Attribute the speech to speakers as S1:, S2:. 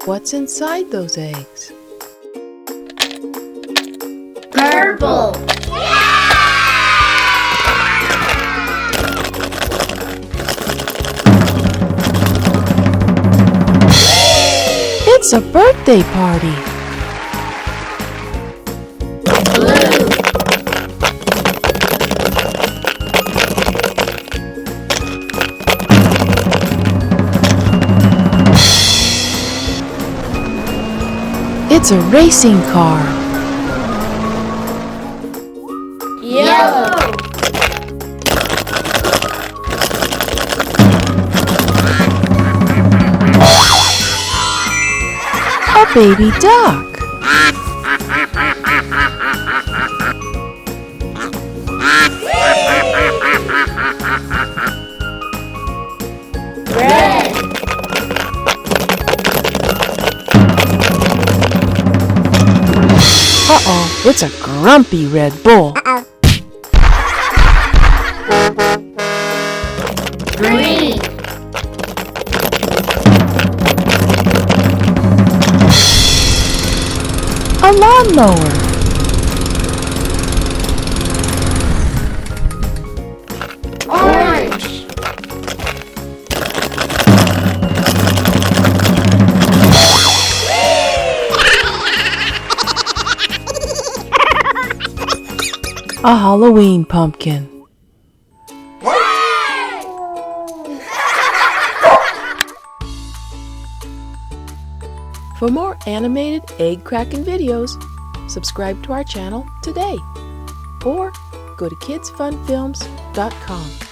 S1: What's inside those eggs?
S2: Purple.
S1: It's a birthday party.
S2: Blue.
S1: It's a racing car.
S2: Yellow.
S1: A baby duck.
S2: Red.
S1: Uh-oh, it's a grumpy Red Bull.
S2: Green.
S1: A lawnmower.
S2: Orange.
S1: A Halloween pumpkin. For more animated egg-cracking videos, subscribe to our channel today or go to kidsfunfilms.com.